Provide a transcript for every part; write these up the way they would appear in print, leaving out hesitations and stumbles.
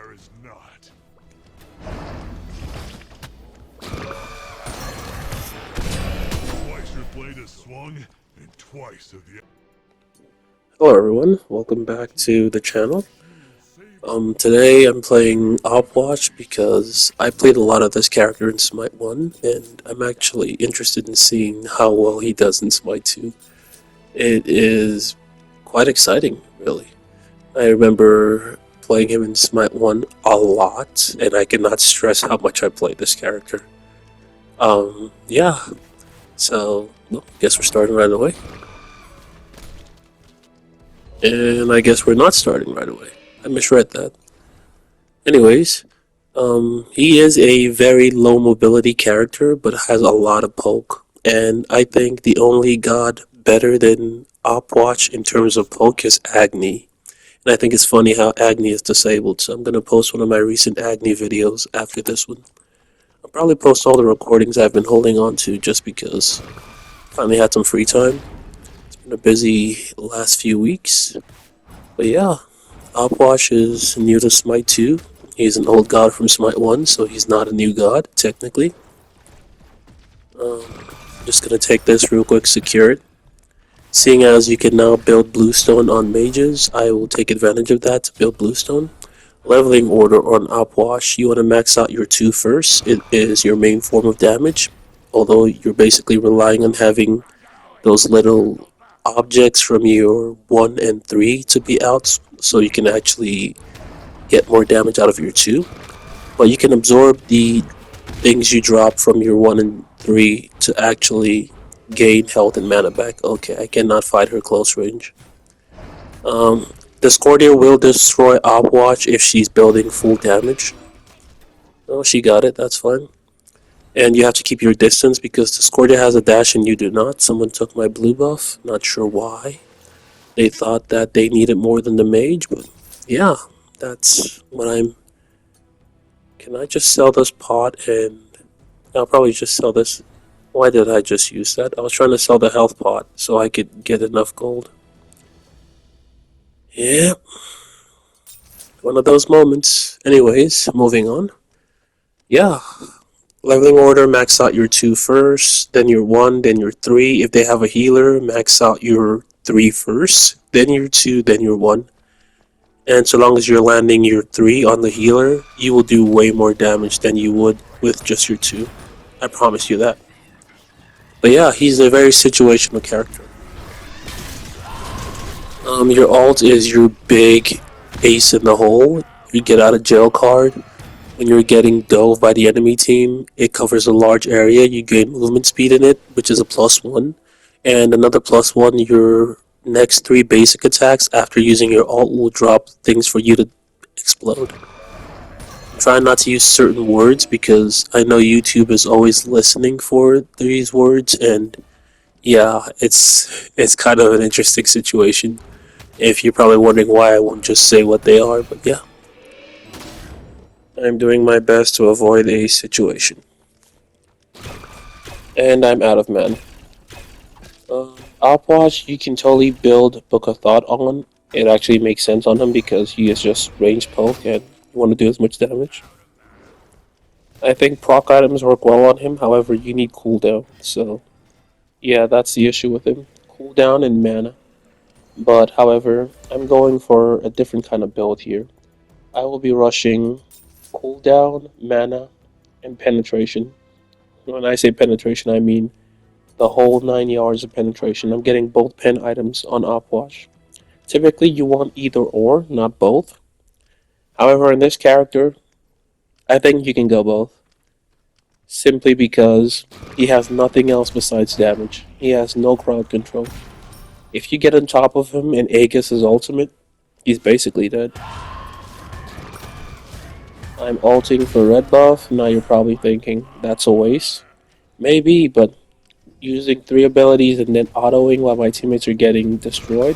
there is not. Twice your blade is swung, and twice of the... Hello everyone, welcome back to the channel. Today I'm playing Opwatch because I played a lot of this character in Smite 1 and I'm actually interested in seeing how well he does in Smite 2. It is quite exciting, really. I remember playing him in Smite 1 a lot and I cannot stress how much I played this character. Yeah, so well, I guess we're starting right away. And I guess we're not starting right away. I misread that. Anyways, he is a very low mobility character, but has a lot of poke. And I think the only god better than Opwatch in terms of poke is Agni. And I think it's funny how Agni is disabled, so I'm going to post one of my recent Agni videos after this one. I'll probably post all the recordings I've been holding on to just because I finally had some free time. It's been a busy last few weeks. But yeah, Opwash is new to Smite 2. He's an old god from Smite 1, so he's not a new god, technically. Just gonna take this real quick, secure it. Seeing as you can now build bluestone on mages, I will take advantage of that to build bluestone. Leveling order on Opwash, you want to max out your 2 first. It is your main form of damage, although you're basically relying on having those little objects from your 1 and 3 to be out, so you can actually get more damage out of your 2. But you can absorb the things you drop from your 1 and 3 to actually gain health and mana back. Okay, I cannot fight her close range. Discordia will destroy Opwatch if she's building full damage. Oh, she got it, that's fine. And you have to keep your distance because Discordia has a dash and you do not. Someone took my blue buff, not sure why. They thought that they needed more than the mage, but yeah, that's what I'm... Can I just sell this pot and... I'll probably just sell this. Why did I just use that? I was trying to sell the health pot so I could get enough gold. Yep. One of those moments. Anyways, moving on. Yeah. Leveling order, max out your 2 first, then your 1, then your 3. If they have a healer, max out your 3 first, then your 2, then your 1. And so long as you're landing your 3 on the healer, you will do way more damage than you would with just your 2. I promise you that. But yeah, he's a very situational character. Your alt is your big ace in the hole. You get out of jail card. When you're getting dove by the enemy team, it covers a large area. You gain movement speed in it, which is a +1. And another +1, your next 3 basic attacks after using your alt will drop things for you to explode. Try not to use certain words because I know YouTube is always listening for these words, and yeah, it's kind of an interesting situation. If you're probably wondering why I won't just say what they are, but yeah. I'm doing my best to avoid a situation. And I'm out of mana. Opwatch, you can totally build Book of Thought on. It actually makes sense on him because he is just range poke and you want to do as much damage. I think proc items work well on him, however you need cooldown, so yeah, that's the issue with him. Cooldown and mana. But however, I'm going for a different kind of build here. I will be rushing cooldown, mana, and penetration. When I say penetration, I mean the whole 9 yards of penetration. I'm getting both pen items on Opwatch. Typically, you want either or, not both. However, in this character, I think you can go both. Simply because he has nothing else besides damage. He has no crowd control. If you get on top of him and Aegis his ultimate, he's basically dead. I'm ulting for red buff. Now you're probably thinking, that's a waste. Maybe, but using 3 abilities and then autoing while my teammates are getting destroyed,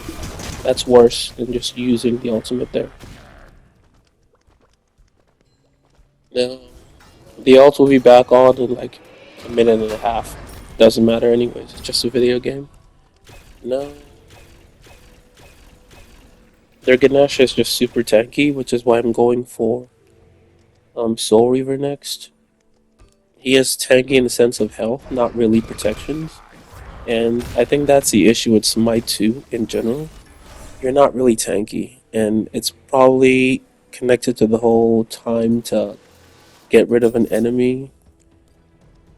that's worse than just using the ultimate there. Now, the ult will be back on in like a minute and a half. Doesn't matter anyways, it's just a video game. No. Their Ganesh is just super tanky, which is why I'm going for Soul Reaver next. He is tanky in the sense of health, not really protections. And I think that's the issue with Smite 2 in general. You're not really tanky, and it's probably connected to the whole time to get rid of an enemy.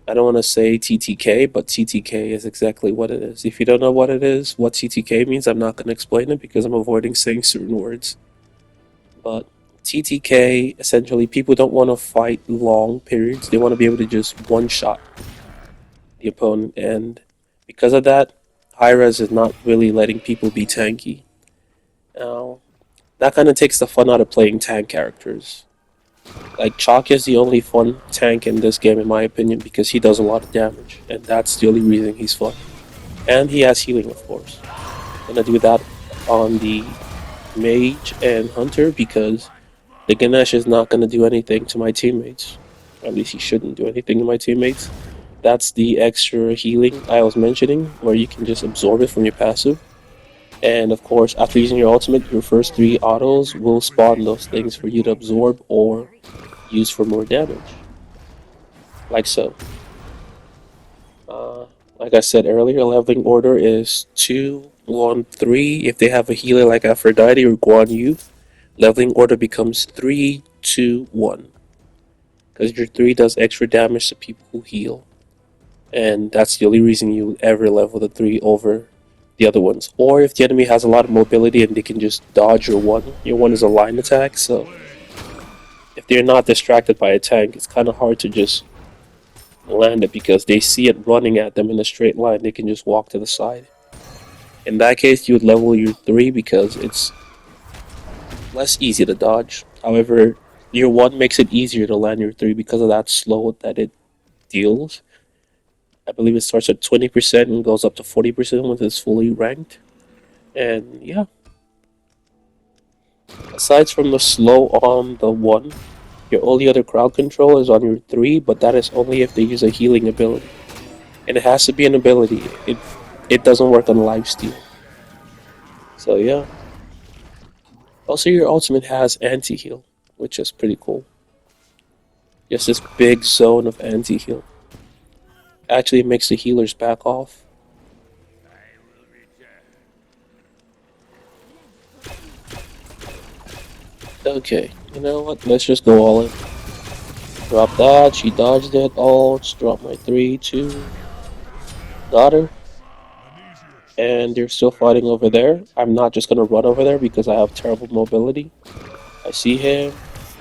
I don't want to say TTK, but TTK is exactly what it is. If you don't know what it is, what TTK means, I'm not going to explain it because I'm avoiding saying certain words. But TTK, essentially, people don't want to fight long periods. They want to be able to just one shot the opponent, and because of that, high res is not really letting people be tanky. Now, that kind of takes the fun out of playing tank characters. Like, Chalk is the only fun tank in this game, in my opinion, because he does a lot of damage, and that's the only reason he's fun. And he has healing, of course. I'm gonna do that on the Mage and Hunter because the Ganesh is not gonna do anything to my teammates. At least he shouldn't do anything to my teammates. That's the extra healing I was mentioning, where you can just absorb it from your passive. And of course, after using your ultimate, your first 3 autos will spawn those things for you to absorb or use for more damage. Like so. Like I said earlier, leveling order is 2, 1, 3. If they have a healer like Aphrodite or Guan Yu, leveling order becomes 3, 2, 1. Because your 3 does extra damage to people who heal. And that's the only reason you ever level the 3 over the other ones. Or if the enemy has a lot of mobility and they can just dodge your 1. Your 1 is a line attack, so if they're not distracted by a tank, it's kind of hard to just land it because they see it running at them in a straight line. They can just walk to the side. In that case, you would level your 3 because it's less easy to dodge. However, your 1 makes it easier to land your 3 because of that slow that it deals. I believe it starts at 20% and goes up to 40% when it's fully ranked. And yeah, aside from the slow on the 1, your only other crowd control is on your 3, but that is only if they use a healing ability. And it has to be an ability. It doesn't work on lifesteal. So yeah. Also, your ultimate has anti-heal, which is pretty cool. Just this big zone of anti-heal. Actually makes the healers back off. Okay, you know what? Let's just go all in. Drop that, she dodged it. Oh, just drop my 3, 2. Got her. And they're still fighting over there. I'm not just gonna run over there because I have terrible mobility. I see him.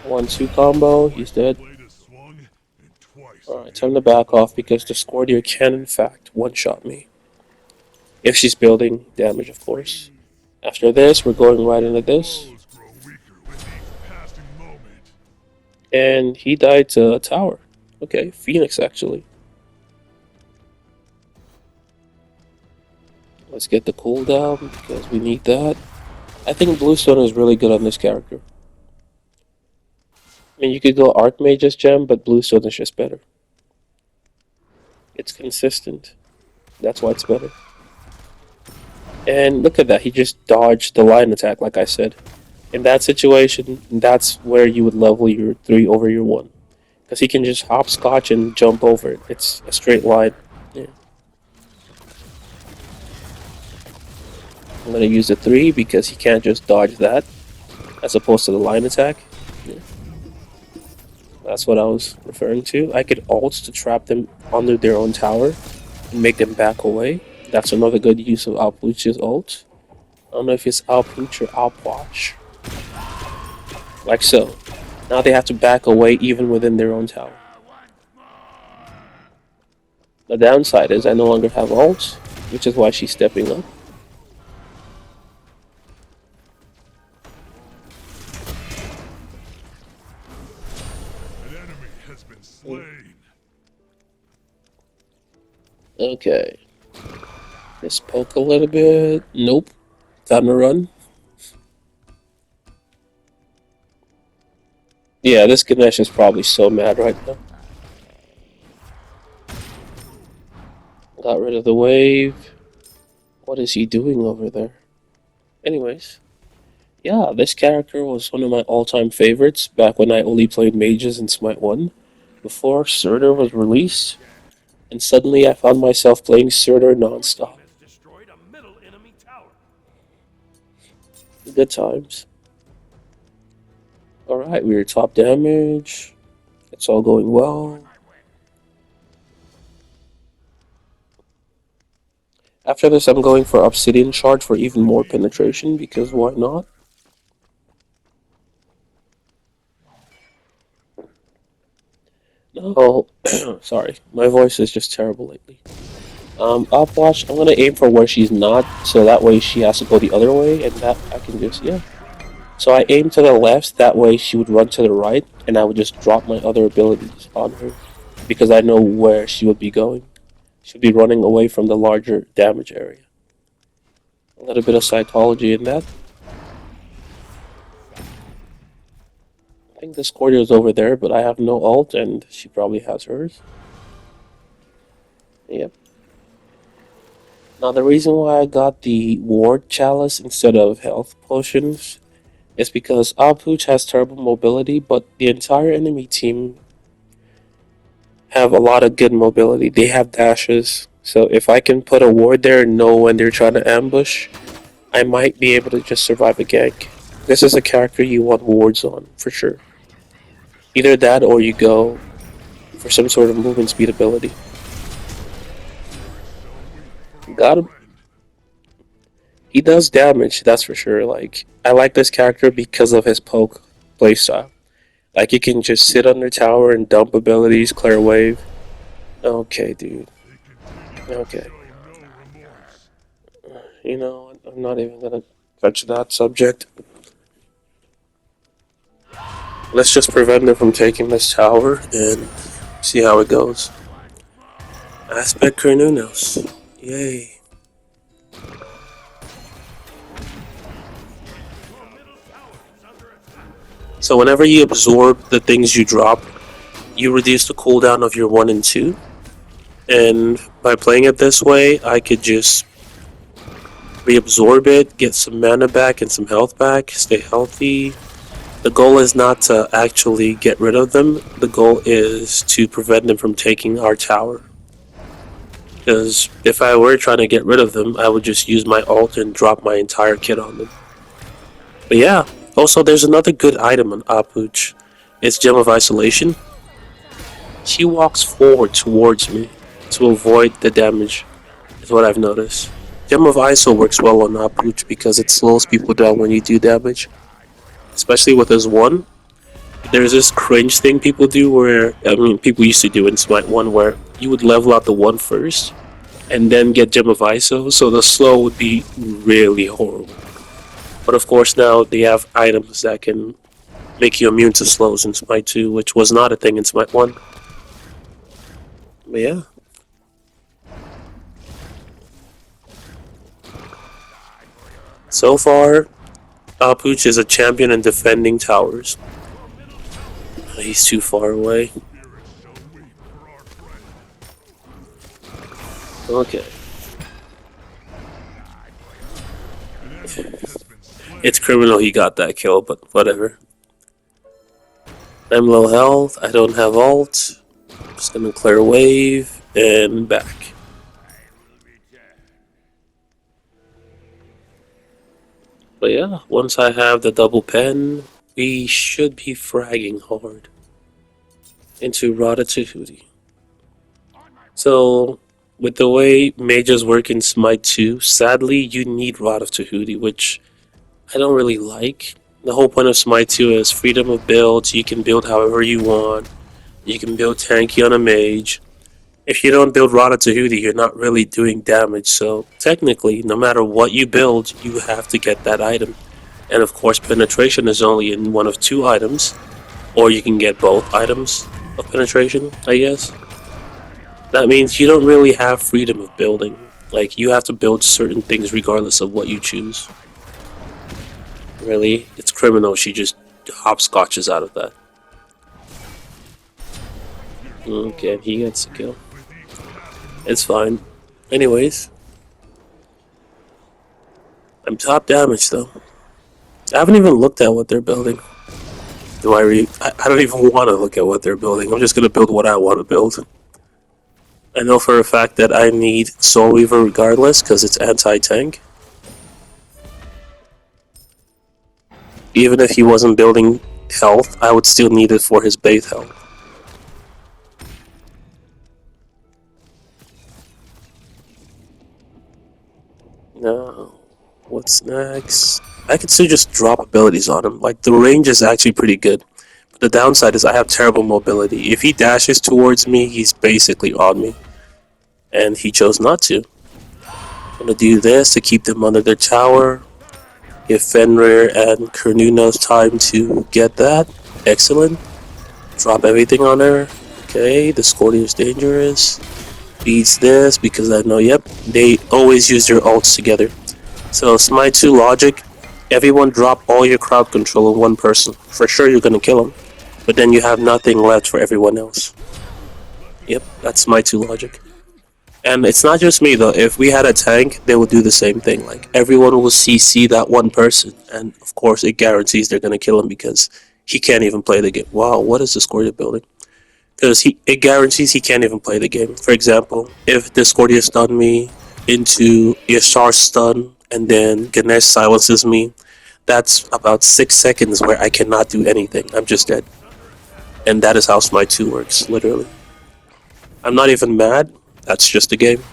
1-2 combo, he's dead. Alright, time to back off because the Scordia can in fact one-shot me. If she's building damage, of course. After this, we're going right into this. And he died to a tower. Okay, Phoenix actually. Let's get the cooldown because we need that. I think Bluestone is really good on this character. I mean, you could go Archmage's gem, but Bluestone is just better. It's consistent. That's why it's better. And look at that, he just dodged the line attack, like I said. In that situation, that's where you would level your 3 over your 1. Because he can just hopscotch and jump over it. It's a straight line. Yeah. I'm going to use the 3 because he can't just dodge that. As opposed to the line attack. Yeah. That's what I was referring to. I could ult to trap them under their own tower. And make them back away. That's another good use of Puch's ult. I don't know if it's Puch or Puch. Like so. Now they have to back away even within their own tower. The downside is I no longer have ult, which is why she's stepping up. An enemy has been slain. Okay. Just poke a little bit. Nope. Time to run. Yeah, this Ganesh is probably so mad right now. Got rid of the wave. What is he doing over there? Anyways. Yeah, this character was one of my all-time favorites back when I only played mages in Smite 1, before Surtur was released, and suddenly I found myself playing Surtur non-stop. Good times. Alright, we are top damage. It's all going well. After this, I'm going for Obsidian Shard for even more penetration, because why not? No, sorry, my voice is just terrible lately. Up watch, I'm gonna aim for where she's not, so that way she has to go the other way, and that I can just, yeah. So I aim to the left, that way she would run to the right, and I would just drop my other abilities on her, because I know where she would be going. She would be running away from the larger damage area. A little bit of psychology in that. I think this courier is over there, but I have no ult, and she probably has hers. Yep. Now the reason why I got the ward chalice instead of health potions is because Puch has terrible mobility, but the entire enemy team have a lot of good mobility. They have dashes, so if I can put a ward there and know when they're trying to ambush, I might be able to just survive a gank. This is a character you want wards on, for sure. Either that or you go for some sort of movement speed ability. Got him. He does damage, that's for sure. Like, I like this character because of his poke playstyle. Like, you can just sit on the tower and dump abilities, clear wave. Okay, dude. Okay. You know, I'm not even gonna touch that subject. Let's just prevent them from taking this tower and see how it goes. Aspect Cornunos. Yay. So whenever you absorb the things you drop, you reduce the cooldown of your 1 and 2. And by playing it this way, I could just reabsorb it, get some mana back and some health back, stay healthy. The goal is not to actually get rid of them, the goal is to prevent them from taking our tower. Because if I were trying to get rid of them, I would just use my ult and drop my entire kit on them. But yeah, also there's another good item on Puch. It's Gem of Isolation. She walks forward towards me to avoid the damage, is what I've noticed. Gem of ISO works well on Puch because it slows people down when you do damage. Especially with his 1. There's this cringe thing people do where, I mean, people used to do in Smite 1 where you would level out the 1 first and then get Gem of ISO, so the slow would be really horrible. But of course now they have items that can make you immune to slows in Smite 2, which was not a thing in Smite 1. But yeah. So far, Puch is a champion in defending towers. He's too far away. Okay. It's criminal he got that kill, but whatever. I'm low health, I don't have ult. Just gonna clear wave and back. But yeah, once I have the double pen, we should be fragging hard into Ratatouille. So, with the way mages work in Smite 2, sadly you need Rod of Tahuti, which I don't really like. The whole point of Smite 2 is freedom of builds, you can build however you want, you can build tanky on a mage. If you don't build Rod of Tahuti, you're not really doing damage, so technically, no matter what you build, you have to get that item. And of course, penetration is only in one of 2 items, or you can get both items of penetration, I guess. That means you don't really have freedom of building. Like, you have to build certain things regardless of what you choose. Really, it's criminal she just hopscotches out of that. Okay, he gets a kill. It's fine. Anyways, I'm top damage though. I haven't even looked at what they're building. I don't even want to look at what they're building. I'm just gonna build what I want to build. I know for a fact that I need Soul Weaver regardless because it's anti-tank. Even if he wasn't building health, I would still need it for his base health. Now, what's next? I could still just drop abilities on him. Like, the range is actually pretty good. But the downside is I have terrible mobility. If he dashes towards me, he's basically on me. And he chose not to. I'm gonna do this to keep them under their tower. Give Fenrir and Kernunos time to get that. Excellent. Drop everything on her. Okay, the Scorpion is dangerous. Beats this because I know, yep, they always use their ults together. So Smite 2 logic, everyone drop all your crowd control on one person. For sure you're gonna kill him, but then you have nothing left for everyone else. Yep, that's Smite 2 logic. And it's not just me though, if we had a tank, they would do the same thing. Like, everyone will CC that one person, and of course it guarantees they're gonna kill him because he can't even play the game. Wow, what is the Discordia building? Because it guarantees he can't even play the game. For example, if Discordia stun me into Yashar stun and then Ganesh silences me, that's about 6 seconds where I cannot do anything. I'm just dead. And that is how Smite 2 works, literally. I'm not even mad, that's just a game.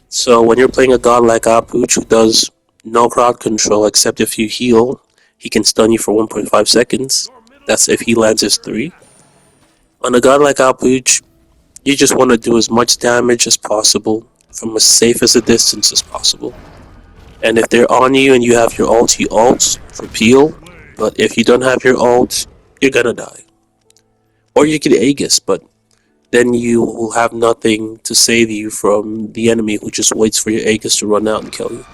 So when you're playing a god like Puch who does no crowd control except if you heal, he can stun you for 1.5 seconds. That's if he lands his 3. On a god like Puch, you just want to do as much damage as possible from as safe as a distance as possible. And if they're on you and you have your ult, you ult for peel. But if you don't have your ult, you're gonna die. Or you can Aegis, but then you will have nothing to save you from the enemy who just waits for your Aegis to run out and kill you.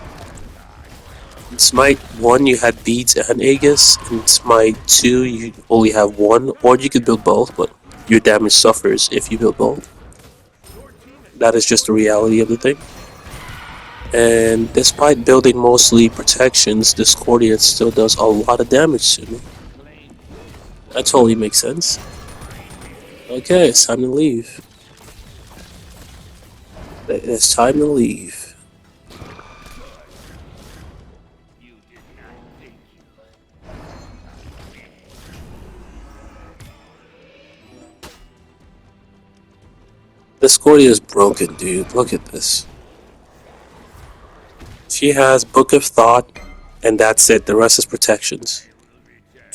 In Smite 1 you had beads and Aegis. In Smite 2 you only have one, or you could build both, but your damage suffers if you build both. That is just the reality of the thing. And despite building mostly protections, Discordia still does a lot of damage to me. That totally makes sense. Okay, it's time to leave. It's time to leave. Discordia is broken, dude. Look at this. She has Book of Thought, and that's it. The rest is protections.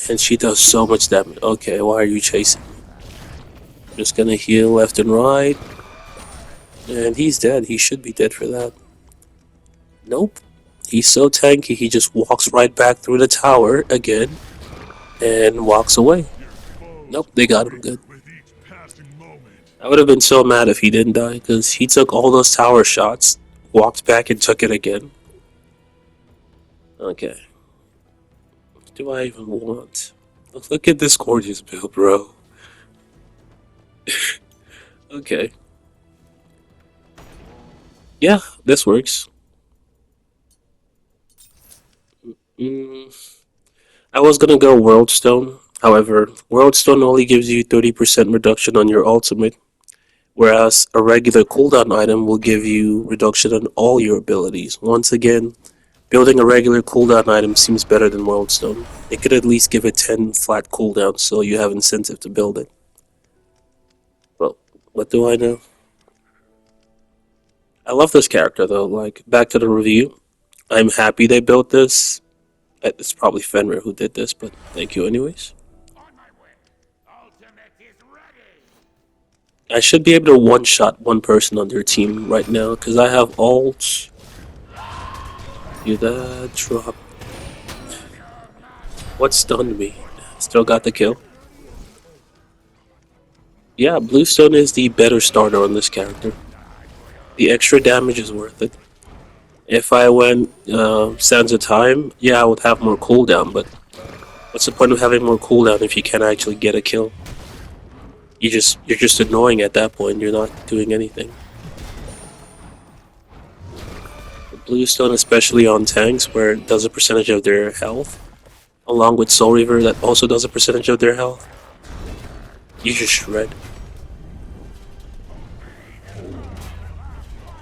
And she does so much damage. Okay, why are you chasing me? I'm just gonna heal left and right. And he's dead. He should be dead for that. Nope. He's so tanky, he just walks right back through the tower again and walks away. Nope, they got him good. I would have been so mad if he didn't die, because he took all those tower shots, walked back and took it again. Okay. What do I even want? Look at this gorgeous build, bro. Okay. Yeah, this works. I was gonna go World Stone. However, World Stone only gives you 30% reduction on your ultimate, whereas a regular cooldown item will give you reduction on all your abilities. Once again, building a regular cooldown item seems better than World Stone. It could at least give it 10 flat cooldown so you have incentive to build it. But what do I know? I love this character though. Like, back to the review. I'm happy they built this. It's probably Fenrir who did this, but thank you anyways. I should be able to one-shot one person on their team right now, because I have ults. Do that, drop. What stunned me? Still got the kill. Yeah, Bluestone is the better starter on this character. The extra damage is worth it. If I went Sands of Time, yeah, I would have more cooldown, but what's the point of having more cooldown if you can't actually get a kill? You're just annoying at that point, you're not doing anything. Bluestone, especially on tanks where it does a percentage of their health, along with Soul Reaver that also does a percentage of their health. You just shred.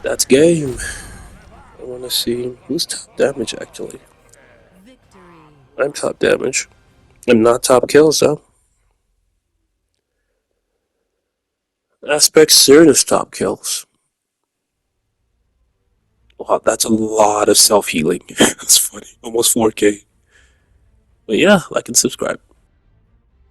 That's game. I want to see who's top damage actually. I'm top damage. I'm not top kills though. Aspect Sirius top kills. Wow, that's a lot of self healing. That's funny. Almost 4K. But yeah, like and subscribe.